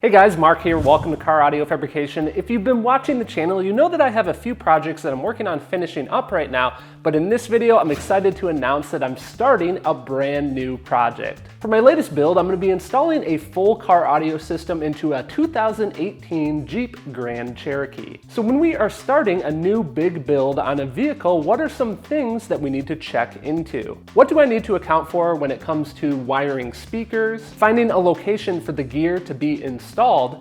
Hey guys, Mark here. Welcome to Car Audio Fabrication. If you've been watching the channel, you know that I have a few projects that I'm working on finishing up right now, but in this video, I'm excited to announce that I'm starting a brand new project. For my latest build, I'm going to be installing a full car audio system into a 2018 Jeep Grand Cherokee. So when we are starting a new big build on a vehicle, what are some things that we need to check into? What do I need to account for when it comes to wiring speakers, finding a location for the gear to be installed,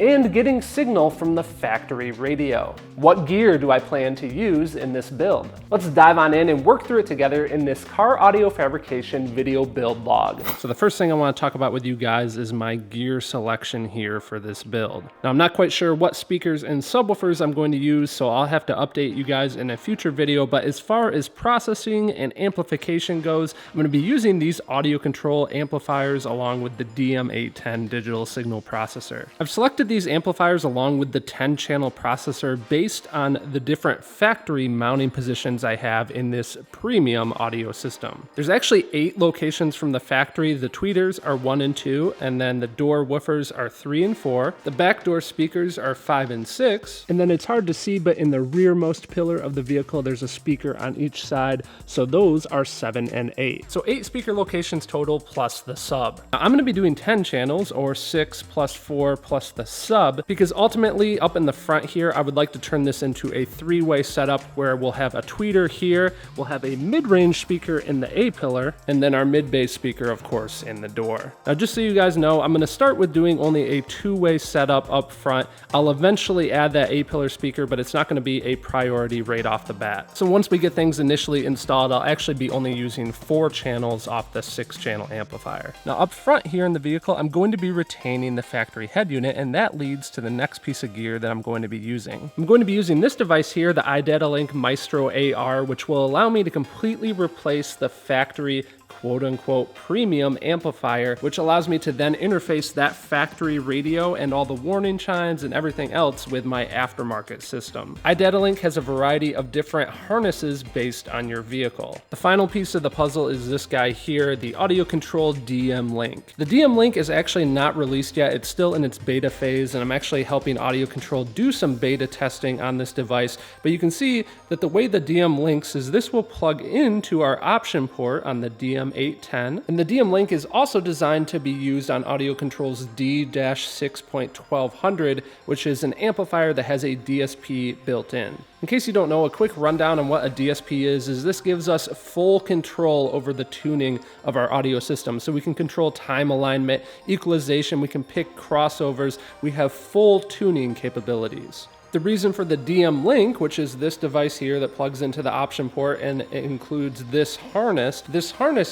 and getting signal from the factory radio? What gear do I plan to use in this build? Let's dive on in and work through it together in this Car Audio Fabrication video build log. So the first thing I want to talk about with you guys is my gear selection here for this build. Now I'm not quite sure what speakers and subwoofers I'm going to use, so I'll have to update you guys in a future video, but as far as processing and amplification goes, I'm going to be using these audio control amplifiers along with the DM810 digital signal processor. I've selected these amplifiers along with the 10-channel processor based on the different factory mounting positions I have in this premium audio system. There's actually 8 locations from the factory. The tweeters are 1 and 2, and then the door woofers are 3 and 4. The back door speakers are 5 and 6, and then it's hard to see, but in the rearmost pillar of the vehicle, there's a speaker on each side, so those are 7 and 8. So 8 speaker locations total plus the sub. Now, I'm going to be doing 10 channels, or 6 plus 4 plus the sub, because ultimately up in the front here, I would like to turn this into a 3-way setup where we'll have a tweeter here, we'll have a mid-range speaker in the A pillar, and then our mid-bass speaker, of course, in the door. Now, just so you guys know, I'm going to start with doing only a 2-way setup up front. I'll eventually add that A pillar speaker, but it's not going to be a priority right off the bat. So once we get things initially installed, I'll actually be only using 4 channels off the 6-channel amplifier. Now up front here in the vehicle, I'm going to be retaining the factory head unit, and that leads to the next piece of gear that I'm going to be using. I'm going to be using this device here, the iDataLink Maestro AR, which will allow me to completely replace the factory quote-unquote premium amplifier, which allows me to then interface that factory radio and all the warning chimes and everything else with my aftermarket system. iDataLink has a variety of different harnesses based on your vehicle. The final piece of the puzzle is this guy here, the audio control DM Link. The DM Link is actually not released yet. It's still in its beta phase, and I'm actually helping audio control do some beta testing on this device, but you can see that the way the DM links is this will plug into our option port on the DM810, and the DM Link is also designed to be used on Audio Control's D-6.1200, which is an amplifier that has a DSP built in. In case you don't know, a quick rundown on what a DSP is this gives us full control over the tuning of our audio system. So we can control time alignment, equalization, we can pick crossovers, we have full tuning capabilities. The reason for the DM Link, which is this device here that plugs into the option port and it includes this harness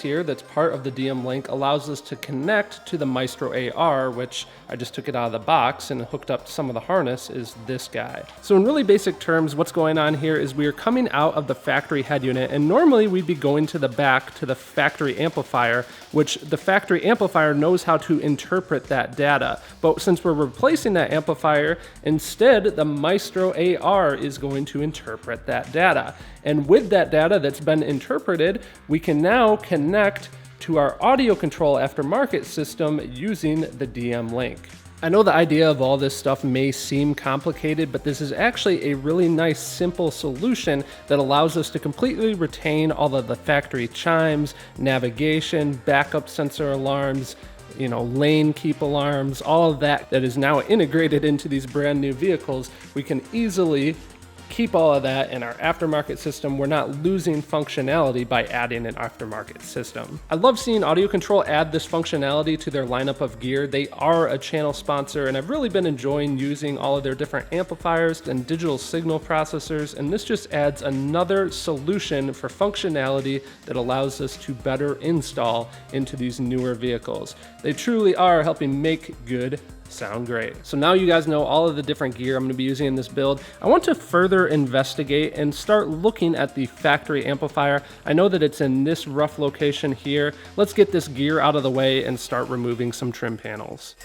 here that's part of the DM Link allows us to connect to the Maestro AR, which I just took it out of the box and hooked up to some of the harness, is this guy. So in really basic terms, what's going on here is we are coming out of the factory head unit, and normally we'd be going to the back to the factory amplifier, which the factory amplifier knows how to interpret that data. But since we're replacing that amplifier, instead the Maestro AR is going to interpret that data. And with that data that's been interpreted, we can now connect to our audio control aftermarket system using the DM Link. I know the idea of all this stuff may seem complicated, but this is actually a really nice, simple solution that allows us to completely retain all of the factory chimes, navigation, backup sensor alarms, lane keep alarms, all of that is now integrated into these brand new vehicles. We can easily keep all of that in our aftermarket system. We're not losing functionality by adding an aftermarket system. I love seeing Audio Control add this functionality to their lineup of gear. They are a channel sponsor, and I've really been enjoying using all of their different amplifiers and digital signal processors, and this just adds another solution for functionality that allows us to better install into these newer vehicles. They truly are helping make good sound great. So now you guys know all of the different gear I'm going to be using in this build. I want to further investigate and start looking at the factory amplifier. I know that it's in this rough location here. Let's get this gear out of the way and start removing some trim panels.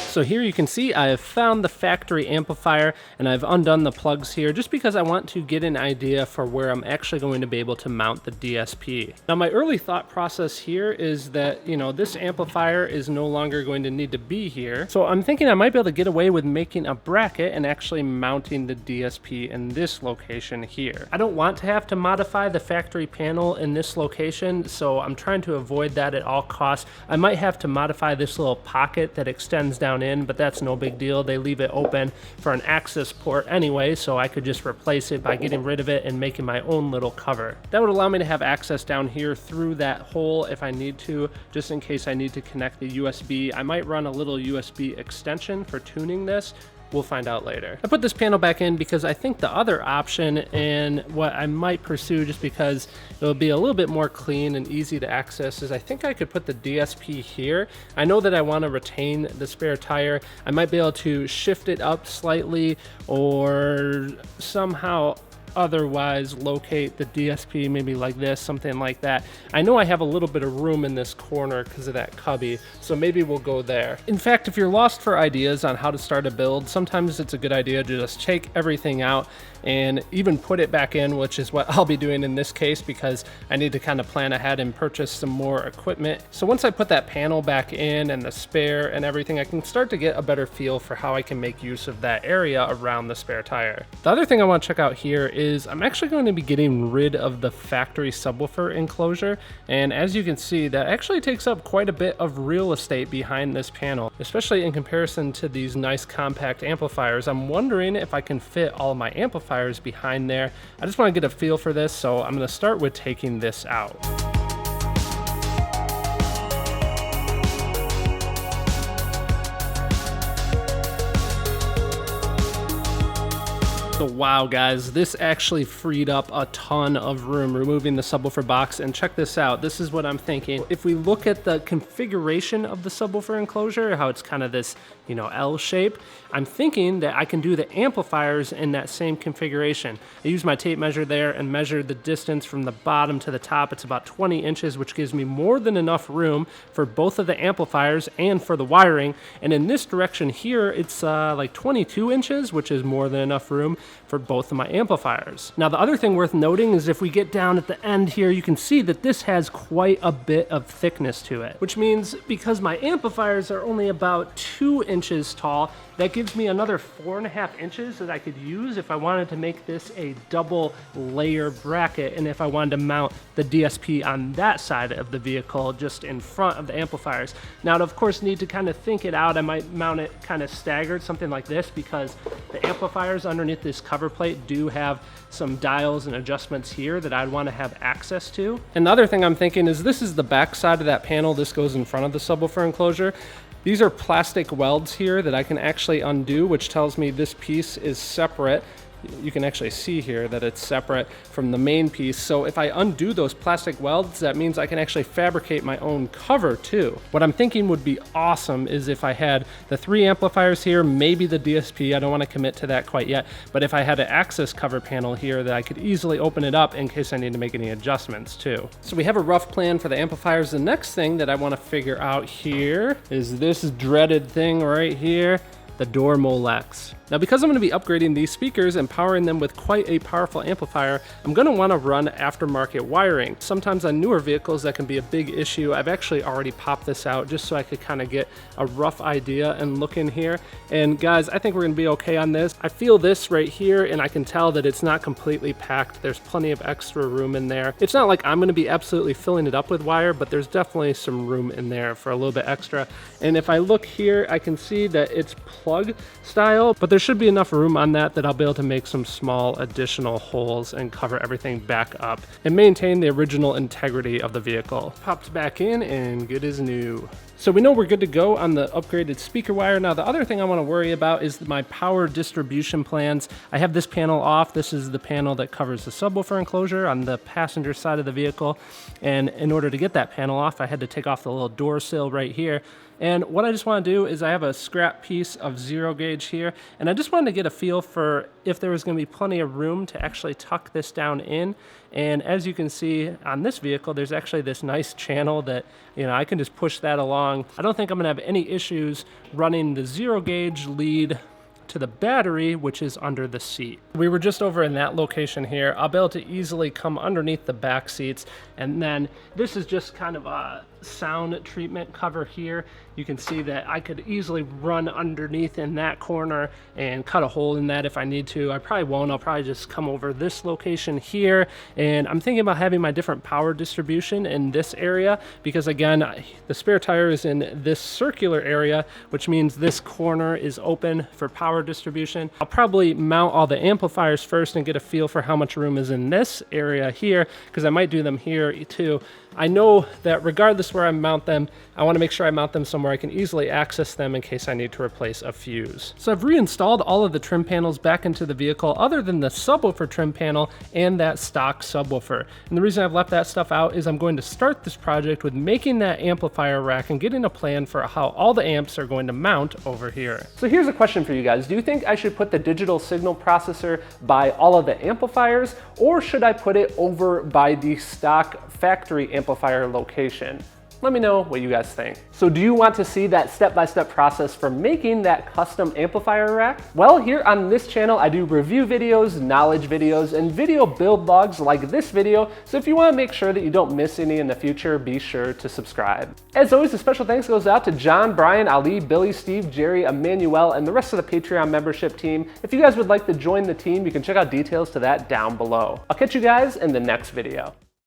So here you can see I have found the factory amplifier and I've undone the plugs here just because I want to get an idea for where I'm actually going to be able to mount the DSP. Now my early thought process here is that, this amplifier is no longer going to need to be here. So I'm thinking I might be able to get away with making a bracket and actually mounting the DSP in this location here. I don't want to have to modify the factory panel in this location, so I'm trying to avoid that at all costs. I might have to modify this little pocket that extends down in, but that's no big deal. They leave it open for an access port anyway, so I could just replace it by getting rid of it and making my own little cover. That would allow me to have access down here through that hole if I need to, just in case I need to connect the USB. I might run a little USB extension for tuning this. We'll find out later. I put this panel back in because I think the other option, and what I might pursue just because it'll be a little bit more clean and easy to access, is I think I could put the DSP here. I know that I want to retain the spare tire. I might be able to shift it up slightly or somehow otherwise locate the DSP maybe like this, something like that. I know I have a little bit of room in this corner because of that cubby, so maybe we'll go there. In fact, if you're lost for ideas on how to start a build, sometimes it's a good idea to just take everything out and even put it back in, which is what I'll be doing in this case because I need to kind of plan ahead and purchase some more equipment. So once I put that panel back in and the spare and everything, I can start to get a better feel for how I can make use of that area around the spare tire. The other thing I want to check out here is I'm actually going to be getting rid of the factory subwoofer enclosure, and as you can see, that actually takes up quite a bit of real estate behind this panel, especially in comparison to these nice compact amplifiers. I'm wondering if I can fit all of my amplifiers behind there. I just want to get a feel for this, so I'm going to start with taking this out. So wow guys, this actually freed up a ton of room removing the subwoofer box, and check this out. This is what I'm thinking. If we look at the configuration of the subwoofer enclosure, how it's kind of this, L shape, I'm thinking that I can do the amplifiers in that same configuration. I used my tape measure there and measured the distance from the bottom to the top. It's about 20 inches, which gives me more than enough room for both of the amplifiers and for the wiring. And in this direction here, it's like 22 inches, which is more than enough room for both of my amplifiers. Now, the other thing worth noting is if we get down at the end here, you can see that this has quite a bit of thickness to it, which means because my amplifiers are only about 2 inches tall, that gives me another 4.5 inches that I could use if I wanted to make this a double layer bracket, and if I wanted to mount the DSP on that side of the vehicle just in front of the amplifiers. Now, I'd of course need to kind of think it out. I might mount it kind of staggered, something like this, because the amplifiers underneath this cover plate do have some dials and adjustments here that I'd want to have access to. And the other thing I'm thinking is this is the back side of that panel. This goes in front of the subwoofer enclosure. These are plastic welds here that I can actually undo, which tells me this piece is separate. You can actually see here that it's separate from the main piece. So if I undo those plastic welds, that means I can actually fabricate my own cover too. What I'm thinking would be awesome is if I had the 3 amplifiers here, maybe the DSP, I don't want to commit to that quite yet, but if I had an access cover panel here that I could easily open it up in case I need to make any adjustments too. So we have a rough plan for the amplifiers. The next thing that I want to figure out here is this dreaded thing right here, the door Molex. Now, because I'm going to be upgrading these speakers and powering them with quite a powerful amplifier, I'm going to want to run aftermarket wiring. Sometimes on newer vehicles that can be a big issue. I've actually already popped this out just so I could kind of get a rough idea and look in here. And guys, I think we're going to be okay on this. I feel this right here and I can tell that it's not completely packed. There's plenty of extra room in there. It's not like I'm going to be absolutely filling it up with wire, but there's definitely some room in there for a little bit extra. And if I look here, I can see that it's plug style, but there should be enough room on that I'll be able to make some small additional holes and cover everything back up and maintain the original integrity of the vehicle. Popped back in and good as new. So we know we're good to go on the upgraded speaker wire. Now the other thing I want to worry about is my power distribution plans. I have this panel off. This is the panel that covers the subwoofer enclosure on the passenger side of the vehicle. And in order to get that panel off, I had to take off the little door sill right here. And what I just want to do is I have a scrap piece of 0 gauge here, and I just wanted to get a feel for if there was going to be plenty of room to actually tuck this down in. And as you can see on this vehicle, there's actually this nice channel that, you know, I can just push that along. I don't think I'm going to have any issues running the 0 gauge lead to the battery, which is under the seat. We were just over in that location here. I'll be able to easily come underneath the back seats, and then this is just kind of a sound treatment cover here. You can see that I could easily run underneath in that corner and cut a hole in that if I need to. I probably won't. I'll probably just come over this location here, and I'm thinking about having my different power distribution in this area because, again, the spare tire is in this circular area, which means this corner is open for power distribution. I'll probably mount all the amplifiers first and get a feel for how much room is in this area here, because I might do them here too. I know that regardless where I mount them, I want to make sure I mount them somewhere I can easily access them in case I need to replace a fuse. So I've reinstalled all of the trim panels back into the vehicle other than the subwoofer trim panel and that stock subwoofer. And the reason I've left that stuff out is I'm going to start this project with making that amplifier rack and getting a plan for how all the amps are going to mount over here. So here's a question for you guys. Do you think I should put the digital signal processor by all of the amplifiers, or should I put it over by the stock factory amplifier location? Let me know what you guys think. So do you want to see that step-by-step process for making that custom amplifier rack? Well, here on this channel, I do review videos, knowledge videos, and video build logs like this video. So if you want to make sure that you don't miss any in the future, be sure to subscribe. As always, a special thanks goes out to John, Brian, Ali, Billy, Steve, Jerry, Emmanuel, and the rest of the Patreon membership team. If you guys would like to join the team, you can check out details to that down below. I'll catch you guys in the next video.